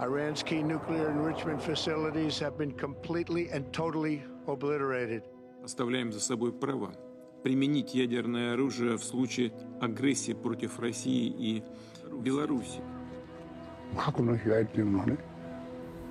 Iran's key nuclear enrichment facilities have been completely and totally obliterated. Оставляем за собой право применить ядерное оружие в случае агрессии против России и Беларуси.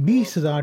20,000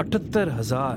78,000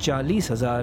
40,000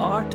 8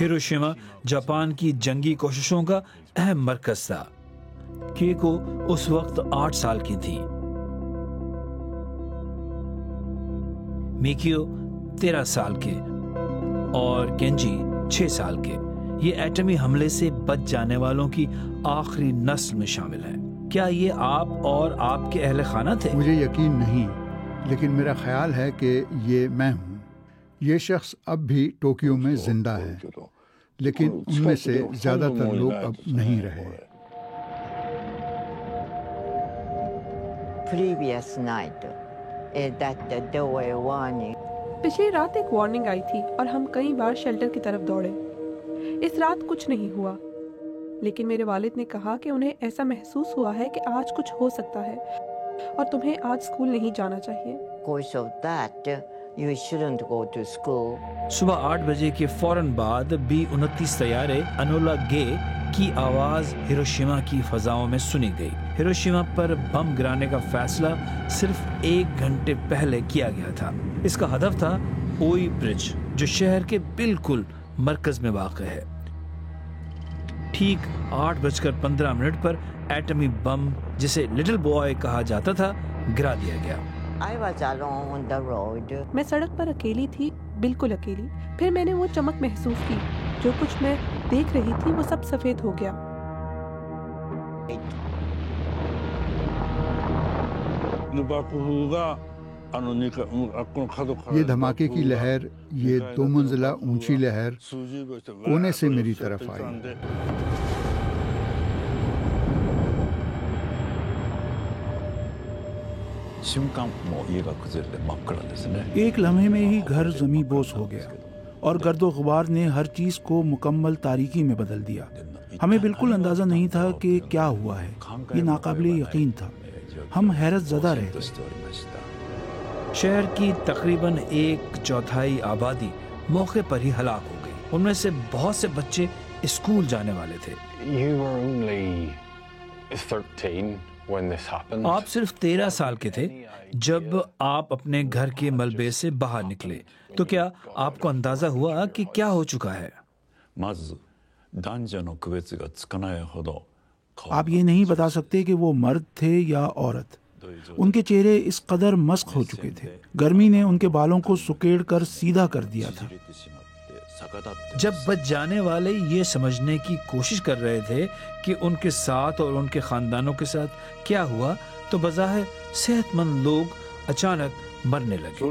Hiroshima Japan کی جنگی کوششوں کا اہم مرکز تھا۔ کیکو اس وقت 8 سال کی تھی، میکیو 13 سال کے اور کینجی 6 سال کے۔ یہ ایٹمی حملے سے بچ جانے والوں کی آخری نسل میں شامل ہے۔ کیا یہ آپ اور آپ کے اہل خانہ تھے؟ مجھے یقین نہیں، لیکن میرا خیال ہے کہ یہ میں ہوں۔ یہ شخص اب بھی ٹوکیو میں زندہ ہے، لیکن ان میں سے زیادہ تر لوگ اب نہیں رہے۔ پچھلی رات ایک وارننگ آئی تھی اور ہم کئی بار شیلٹر کی طرف دوڑے۔ اس رات کچھ نہیں ہوا، لیکن میرے والد نے کہا کہ انہیں ایسا محسوس ہوا ہے کہ آج کچھ ہو سکتا ہے اور تمہیں آج اسکول نہیں جانا چاہیے۔ صبح 8 بجے کے فوراً بعد B-29 طیارے انولا گے کی آواز ہیروشیما کی فضاؤں میں سنی گئی۔ ہیروشیما پر بم گرانے کا فیصلہ صرف 1 گھنٹے پہلے کیا گیا تھا۔ اس کا ہدف تھا اوئی برج، جو شہر کے بالکل مرکز میں واقع ہے۔ ٹھیک 8:15 پر ایٹمی بم، جسے لٹل بوائے کہا جاتا تھا، گرا دیا گیا۔ میں سڑک پر اکیلی تھی، بالکل اکیلی۔ پھر میں نے وہ چمک محسوس کی، جو کچھ میں دیکھ رہی تھی وہ سب سفید ہو گیا۔ یہ دھماکے کی لہر، یہ 2 منزلہ اونچی لہر کونے سے میری طرف آئی۔ ایک لمحے میں ہی گھر زمیں بوس ہو گیا اور گرد و غبار نے ہر چیز کو مکمل تاریکی میں بدل دیا۔ ہمیں بالکل اندازہ نہیں تھا کہ کیا ہوا ہے، یہ ناقابل یقین تھا۔ ہم حیرت زدہ رہ گئے۔ شہر کی تقریباً 1/4 آبادی موقع پر ہی ہلاک ہو گئی۔ ان میں سے بہت سے بچے اسکول جانے والے تھے۔ آپ صرف 13 سال کے تھے جب آپ اپنے گھر کے ملبے سے باہر نکلے، تو کیا آپ کو اندازہ ہوا کہ کیا ہو چکا ہے؟ آپ یہ نہیں بتا سکتے کہ وہ مرد تھے یا عورت۔ ان کے چہرے اس قدر مسخ ہو چکے تھے، گرمی نے ان کے بالوں کو سکیڑ کر سیدھا کر دیا تھا۔ جب بچ جانے والے یہ سمجھنے کی کوشش کر رہے تھے کہ ان کے ساتھ اور ان کے خاندانوں کے ساتھ کیا ہوا، تو بظاہر صحت مند لوگ اچانک مرنے لگے۔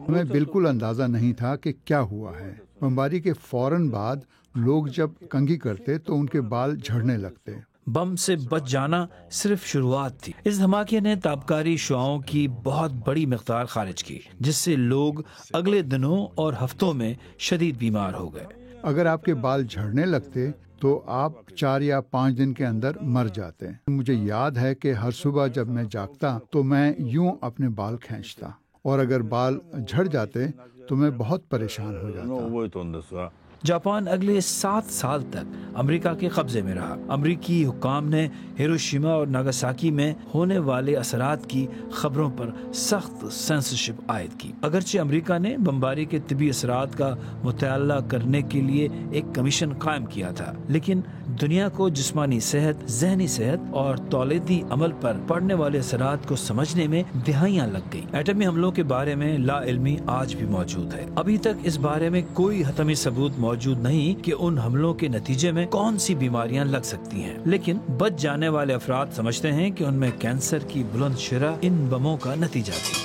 ہمیں بالکل اندازہ نہیں تھا کہ کیا ہوا ہے۔ بمباری کے فوراً بعد لوگ جب کنگھی کرتے تو ان کے بال جھڑنے لگتے۔ بم سے بچ جانا صرف شروعات تھی۔ اس دھماکے نے تابکاری شعاؤں کی بہت بڑی مقدار خارج کی، جس سے لوگ اگلے دنوں اور ہفتوں میں شدید بیمار ہو گئے۔ اگر آپ کے بال جھڑنے لگتے تو آپ 4 یا 5 دن کے اندر مر جاتے۔ مجھے یاد ہے کہ ہر صبح جب میں جاگتا تو میں یوں اپنے بال کھینچتا، اور اگر بال جھڑ جاتے تو میں بہت پریشان ہو جاتا۔ جاپان اگلے 7 سال تک امریکہ کے قبضے میں رہا۔ امریکی حکام نے ہیروشیما اور ناگاساکی میں ہونے والے اثرات کی خبروں پر سخت سینسرشپ عائد کی۔ اگرچہ امریکہ نے بمباری کے طبی اثرات کا مطالعہ کرنے کے لیے ایک کمیشن قائم کیا تھا، لیکن دنیا کو جسمانی صحت، ذہنی صحت اور تولیدی عمل پر پڑنے والے اثرات کو سمجھنے میں دہائیاں لگ گئی۔ ایٹمی حملوں کے بارے میں لا علمی آج بھی موجود ہے۔ ابھی تک اس بارے میں کوئی حتمی ثبوت موجود نہیں کہ ان حملوں کے نتیجے میں کون سی بیماریاں لگ سکتی ہیں، لیکن بچ جانے والے افراد سمجھتے ہیں کہ ان میں کینسر کی بلند شرح ان بموں کا نتیجہ تھی۔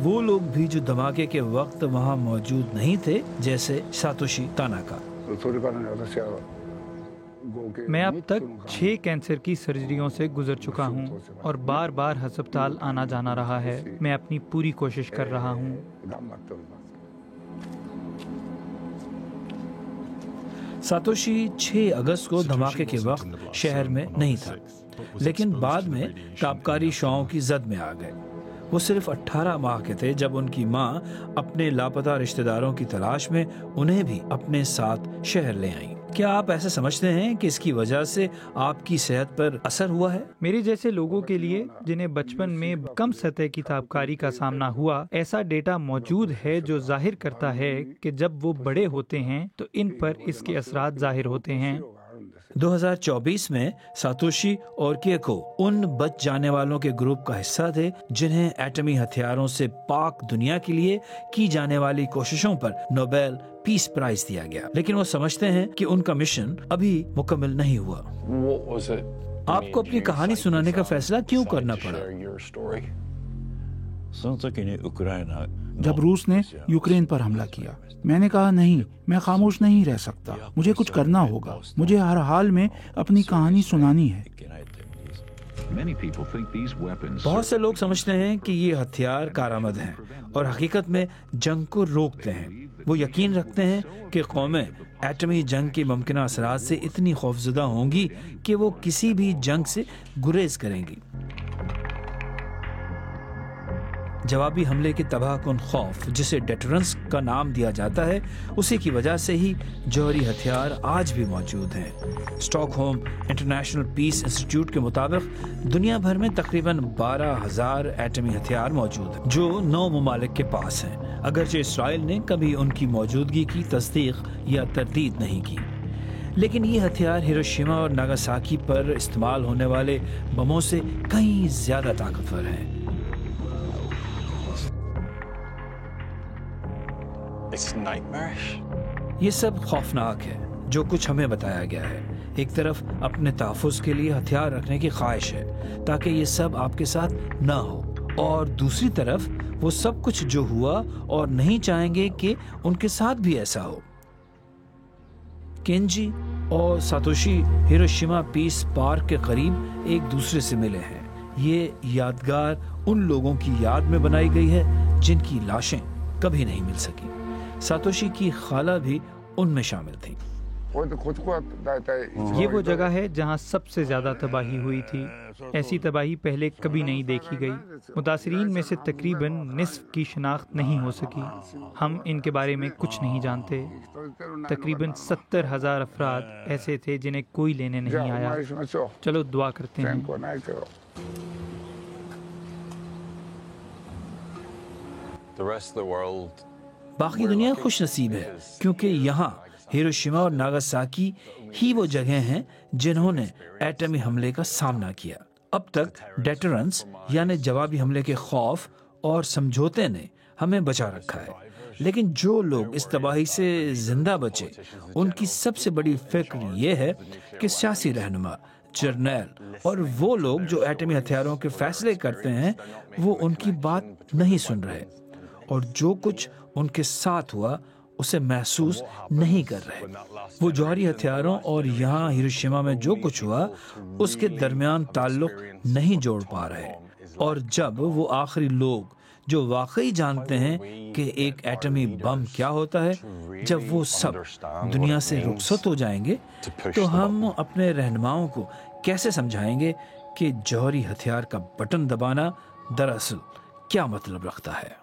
وہ لوگ بھی جو دھماکے کے وقت وہاں موجود نہیں تھے، جیسے ساتوشی تاناکا۔ میں اب تک 6 کینسر کی سرجریوں سے گزر چکا ہوں اور بار بار ہسپتال آنا جانا رہا ہے۔ میں اپنی پوری کوشش کر رہا ہوں۔ ساتوشی 6 اگست کو دھماکے کے وقت شہر میں نہیں تھا، لیکن بعد میں تابکاری شعاؤں کی زد میں آ گئے۔ وہ صرف 18 ماہ کے تھے جب ان کی ماں اپنے لاپتہ رشتہ داروں کی تلاش میں انہیں بھی اپنے ساتھ شہر لے آئیں۔ کیا آپ ایسا سمجھتے ہیں کہ اس کی وجہ سے آپ کی صحت پر اثر ہوا ہے؟ میرے جیسے لوگوں کے لیے جنہیں بچپن میں کم سطح کی تابکاری کا سامنا ہوا، ایسا ڈیٹا موجود ہے جو ظاہر کرتا ہے کہ جب وہ بڑے ہوتے ہیں تو ان پر اس کے اثرات ظاہر ہوتے ہیں۔ 2024 میں ساتوشی اور کیکو ان بچ جانے والوں کے گروپ کا حصہ تھے جنہیں ایٹمی ہتھیاروں سے پاک دنیا کے لیے کی جانے والی کوششوں پر نوبیل پیس پرائز دیا گیا، لیکن وہ سمجھتے ہیں کہ ان کا مشن ابھی مکمل نہیں ہوا۔ آپ کو اپنی کہانی سنانے کا فیصلہ کیوں کرنا پڑا؟ جب روس نے یوکرین پر حملہ کیا، میں نے کہا نہیں، میں خاموش نہیں رہ سکتا، مجھے کچھ کرنا ہوگا، مجھے ہر حال میں اپنی کہانی سنانی ہے۔ بہت سے لوگ سمجھتے ہیں کہ یہ ہتھیار کارآمد ہیں اور حقیقت میں جنگ کو روکتے ہیں۔ وہ یقین رکھتے ہیں کہ قومیں ایٹمی جنگ کے ممکنہ اثرات سے اتنی خوفزدہ ہوں گی کہ وہ کسی بھی جنگ سے گریز کریں گی۔ جوابی حملے کے تباہ کن خوف، جسے ڈیٹرنس کا نام دیا جاتا ہے، اسی کی وجہ سے ہی جوہری ہتھیار آج بھی موجود ہیں۔ Stock home international peace institute کے مطابق دنیا بھر میں تقریباً 12,000 ایٹمی ہتھیار موجود ہیں جو 9 ممالک کے پاس ہیں، اگرچہ اسرائیل نے کبھی ان کی موجودگی کی تصدیق یا تردید نہیں کی۔ لیکن یہ ہتھیار ہیروشیما اور ناگاساکی پر استعمال ہونے والے بموں سے کہیں زیادہ طاقتور ہیں۔ یہ سب خوفناک ہے جو کچھ ہمیں بتایا گیا ہے۔ ایک طرف اپنے تحفظ کے لیے ہتھیار رکھنے کی خواہش ہے تاکہ یہ سب آپ کے ساتھ نہ ہو، اور دوسری طرف وہ سب کچھ جو ہوا اور نہیں چاہیں گے کہ ان کے ساتھ بھی ایسا ہو۔ کینجی اور ساتوشی ہیروشیما پیس پارک کے قریب ایک دوسرے سے ملے ہیں۔ یہ یادگار ان لوگوں کی یاد میں بنائی گئی ہے جن کی لاشیں کبھی نہیں مل سکی۔ ساتوشی کی خالہ بھی ان میں شامل تھی۔ یہ وہ جگہ ہے جہاں سب سے زیادہ تباہی ہوئی تھی۔ ایسی تباہی پہلے کبھی نہیں دیکھی گئی۔ متاثرین میں سے تقریباً نصف کی شناخت نہیں ہو سکی۔ ہم ان کے بارے میں کچھ نہیں جانتے۔ تقریباً 70,000 افراد ایسے تھے جنہیں کوئی لینے نہیں آیا۔ چلو دعا کرتے ہیں۔ باقی دنیا خوش نصیب ہے کیونکہ یہاں ہیروشیما اور ناگاساکی ہی وہ جگہیں ہیں جنہوں نے ایٹمی حملے کا سامنا کیا۔ اب تک ڈیٹرنس یعنی جوابی حملے کے خوف اور سمجھوتے نے ہمیں بچا رکھا ہے، لیکن جو لوگ اس تباہی سے زندہ بچے ان کی سب سے بڑی فکر یہ ہے کہ سیاسی رہنما، جرنیل اور وہ لوگ جو ایٹمی ہتھیاروں کے فیصلے کرتے ہیں وہ ان کی بات نہیں سن رہے، اور جو کچھ ان کے ساتھ ہوا اسے محسوس نہیں کر رہے۔ وہ جوہری ہتھیاروں اور یہاں ہیروشیما میں جو کچھ ہوا اس کے درمیان تعلق نہیں جوڑ پا رہے، اور جب وہ آخری لوگ جو واقعی جانتے ہیں کہ ایک ایٹمی بم کیا ہوتا ہے، جب وہ سب دنیا سے رخصت ہو جائیں گے تو ہم اپنے رہنماؤں کو کیسے سمجھائیں گے کہ جوہری ہتھیار کا بٹن دبانا دراصل کیا مطلب رکھتا ہے؟